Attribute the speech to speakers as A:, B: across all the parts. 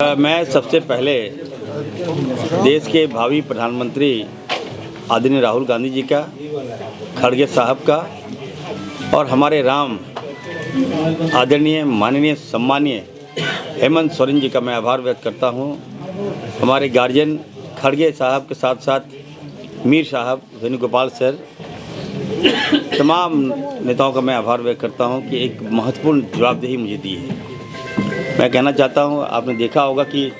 A: मैं सबसे पहले देश के भावी प्रधानमंत्री आदरणीय राहुल गांधी जी का, खड़गे साहब का और हमारे राम आदरणीय माननीय सम्मानीय हेमंत सोरेन जी का मैं आभार व्यक्त करता हूं। हमारे गार्जियन खड़गे साहब के साथ साथ मीर साहब, वेणुगोपाल सर, तमाम नेताओं का मैं आभार व्यक्त करता हूं कि एक महत्वपूर्ण जवाबदेही मुझे दी है। मैं कहना चाहता हूं, आपने देखा होगा कि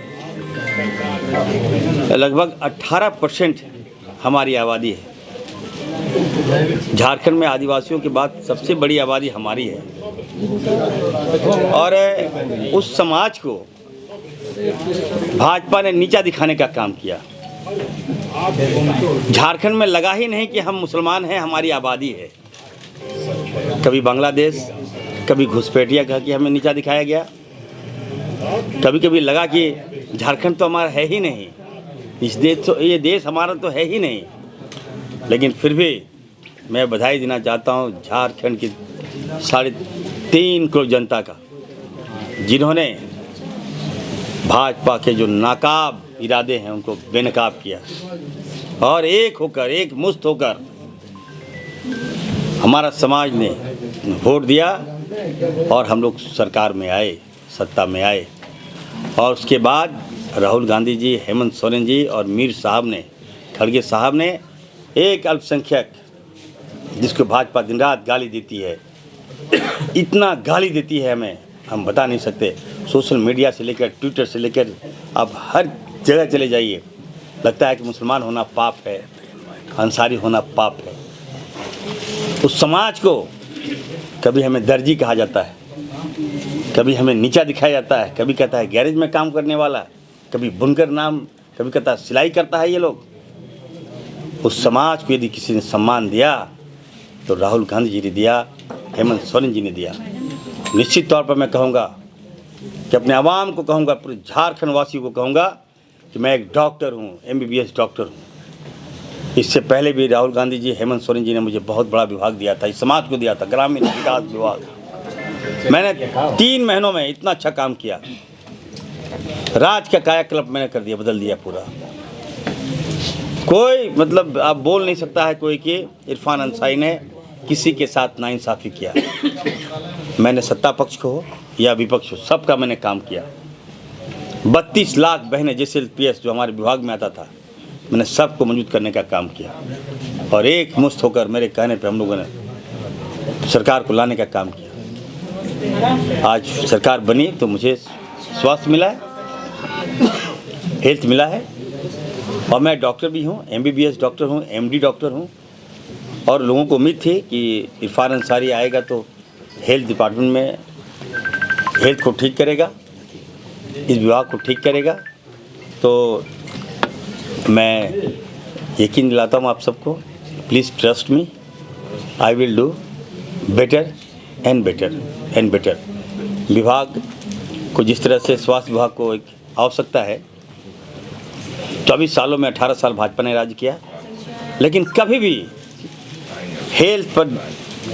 A: लगभग 18% हमारी आबादी है। झारखंड में आदिवासियों के बाद सबसे बड़ी आबादी हमारी है और उस समाज को भाजपा ने नीचा दिखाने का काम किया। झारखंड में लगा ही नहीं कि हम मुसलमान हैं, हमारी आबादी है। कभी बांग्लादेश, कभी घुसपैठिया कह के हमें नीचा दिखाया गया। कभी कभी लगा कि झारखंड तो हमारा है ही नहीं, ये देश हमारा तो है ही नहीं। लेकिन फिर भी मैं बधाई देना चाहता हूं झारखंड की 3.5 करोड़ जनता का, जिन्होंने भाजपा के जो नाकाब इरादे हैं उनको बेनकाब किया और एक मुश्त होकर हमारा समाज ने वोट दिया और हम लोग सरकार में आए, सत्ता में आए। और उसके बाद राहुल गांधी जी, हेमंत सोरेन जी और मीर साहब ने, खड़गे साहब ने एक अल्पसंख्यक जिसको भाजपा दिन रात गाली देती है, इतना गाली देती है हमें, हम बता नहीं सकते। सोशल मीडिया से लेकर ट्विटर से लेकर आप हर जगह चले जाइए, लगता है कि मुसलमान होना पाप है, अंसारी होना पाप है। उस समाज को कभी हमें दर्जी कहा जाता है, कभी हमें नीचा दिखाया जाता है, कभी कहता है गैरेज में काम करने वाला, कभी बुनकर नाम, कभी कहता है सिलाई करता है ये लोग। उस समाज को यदि किसी ने सम्मान दिया तो राहुल गांधी जी ने दिया, हेमंत सोरेन जी ने दिया। निश्चित तौर पर मैं कहूँगा कि अपने आवाम को कहूँगा, पूरे झारखंड वासियों को कहूँगा कि मैं एक डॉक्टर हूँ, MBBS डॉक्टर हूँ। इससे पहले भी राहुल गांधी जी, हेमंत सोरेन जी ने मुझे बहुत बड़ा विभाग दिया था, इस समाज को दिया था, ग्रामीण विकास विभाग। मैंने 3 महीनों में इतना अच्छा काम किया, राज का कायाकल्प मैंने कर दिया, बदल दिया पूरा। कोई मतलब आप बोल नहीं सकता है कोई कि इरफान अंसारी ने किसी के साथ नाइंसाफ़ी किया। मैंने सत्ता पक्ष को हो या विपक्ष हो, सबका मैंने काम किया। 32 लाख बहनें जैसे PS जो हमारे विभाग में आता था, मैंने सबको मौजूद करने का काम किया और एक मुश्त होकर मेरे कहने पे हम लोगों ने सरकार को लाने का काम किया। आज सरकार बनी तो मुझे स्वास्थ्य मिला है, हेल्थ मिला है और मैं डॉक्टर भी हूँ, MBBS डॉक्टर हूँ, MD डॉक्टर हूँ। और लोगों को उम्मीद थी कि इरफान अंसारी आएगा तो हेल्थ डिपार्टमेंट में हेल्थ को ठीक करेगा, इस विभाग को ठीक करेगा। तो मैं यकीन दिलाता हूँ आप सबको, please trust me, I will do better and better and better. विभाग को जिस तरह से स्वास्थ्य विभाग को एक आवश्यकता है, 24 सालों में 18 साल भाजपा ने राज्य किया, लेकिन कभी भी हेल्थ पर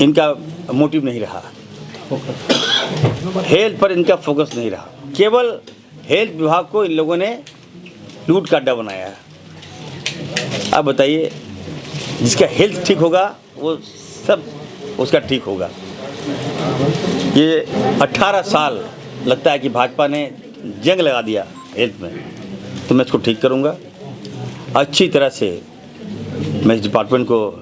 A: इनका मोटिव नहीं रहा, हेल्थ पर इनका फोकस नहीं रहा। केवल हेल्थ विभाग को इन लोगों ने लूट का अड्डा बनाया है। अब बताइए, जिसका हेल्थ ठीक होगा वो सब उसका ठीक होगा। ये 18 साल लगता है कि भाजपा ने जंग लगा दिया हेल्थ में, तो मैं इसको ठीक करूंगा। अच्छी तरह से मैं इस डिपार्टमेंट को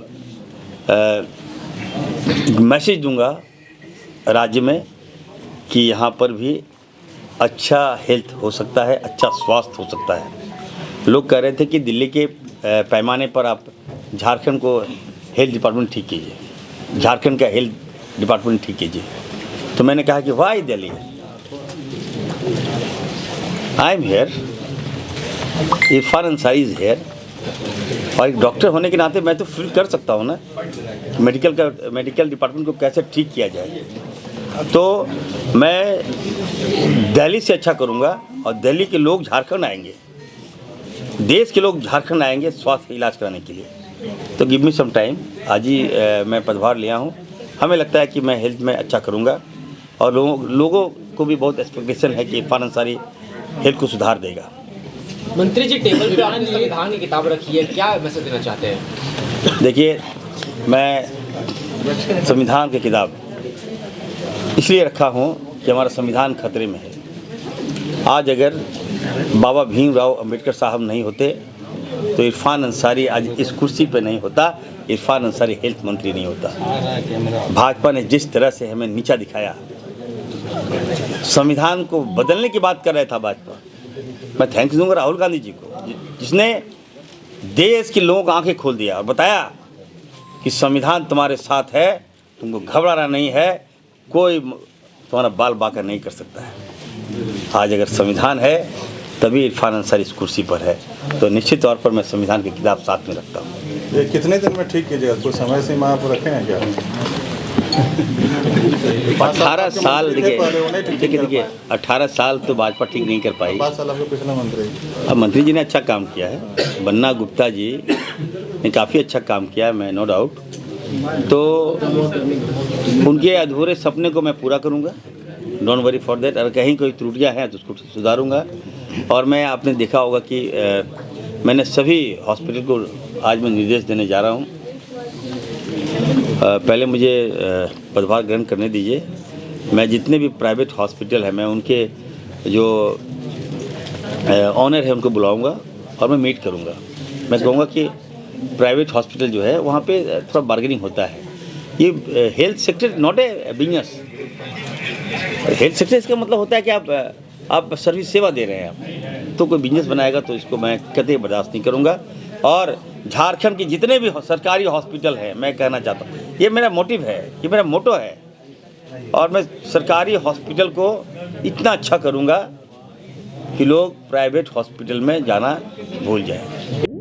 A: मैसेज दूंगा राज्य में कि यहाँ पर भी अच्छा हेल्थ हो सकता है, अच्छा स्वास्थ्य हो सकता है। लोग कह रहे थे कि दिल्ली के पैमाने पर आप झारखंड को हेल्थ डिपार्टमेंट ठीक कीजिए, झारखंड का हेल्थ डिपार्टमेंट ठीक कीजिए। तो मैंने कहा कि why Delhi, I am here, Irfan Ansari is here. और एक डॉक्टर होने के नाते मैं तो फील कर सकता हूँ ना, मेडिकल डिपार्टमेंट को कैसे ठीक किया जाए। तो मैं दिल्ली से अच्छा करूँगा और दिल्ली के लोग झारखंड आएंगे, देश के लोग झारखंड आएंगे स्वास्थ्य का इलाज कराने के लिए। तो गिव मी सम टाइम। आज ही मैं पदभार लिया हूँ, हमें लगता है कि मैं हेल्थ में अच्छा करूँगा और लोगों को भी बहुत एक्सपेक्टेशन है कि इरफान अंसारी
B: हेल्थ को सुधार देगा।
C: मंत्री जी, टेबल पे आपने संविधान की किताब रखी है, क्या मैसेज देना चाहते हैं?
B: देखिए, मैं संविधान की किताब इसलिए रखा हूँ कि हमारा संविधान खतरे में है। आज अगर बाबा भीमराव अंबेडकर साहब नहीं होते तो इरफान अंसारी आज इस कुर्सी पे नहीं होता, इरफान अंसारी हेल्थ मंत्री नहीं होता। भाजपा ने जिस तरह से हमें नीचा दिखाया, संविधान को बदलने की बात कर रहा था भाजपा। मैं थैंक्स दूंगा राहुल गांधी जी को, जिसने देश के लोगों की आंखें खोल दिया और बताया कि संविधान तुम्हारे साथ है, तुमको घबराना नहीं है, कोई तुम्हारा बाल बांका नहीं कर सकता है। आज अगर संविधान है तभी इरफान अंसारी इस कुर्सी पर है, तो निश्चित तौर पर मैं संविधान की किताब साथ में रखता हूँ।
D: ये कितने दिन में ठीक कीजिएगा? कोई समय सीमा आप रखे हैं क्या?
B: 18 साल देखिए 18 साल तो भाजपा ठीक नहीं कर पाई।
D: 5 साल आपके पिछले मंत्री,
B: अब मंत्री जी ने अच्छा काम किया है, बन्ना गुप्ता जी ने काफ़ी अच्छा काम किया है, मैं नो डाउट। तो उनके अधूरे सपने को मैं पूरा करूँगा, डोंट वरी फॉर दैट। अगर कहीं कोई त्रुटियाँ हैं तो उसको सुधारूंगा। और मैं आपने देखा होगा कि मैंने सभी हॉस्पिटल को आज मैं निर्देश देने जा रहा हूँ। पहले मुझे पदभार ग्रहण करने दीजिए। मैं जितने भी प्राइवेट हॉस्पिटल हैं, मैं उनके जो ऑनर है उनको बुलाऊंगा और मैं मीट करूंगा। मैं कहूँगा कि प्राइवेट हॉस्पिटल जो है वहाँ पे थोड़ा बार्गेनिंग होता है। ये health sector not a business. Health sector इसका मतलब होता है कि आप सर्विस सेवा दे रहे हैं आप, तो कोई बिजनेस बनाएगा तो इसको मैं कतई बर्दाश्त नहीं करूँगा। और झारखंड के जितने भी सरकारी हॉस्पिटल हैं, मैं कहना चाहता हूँ, ये मेरा मोटिव है, ये मेरा मोटो है, और मैं सरकारी हॉस्पिटल को इतना अच्छा करूँगा कि लोग प्राइवेट हॉस्पिटल में जाना भूल जाएं।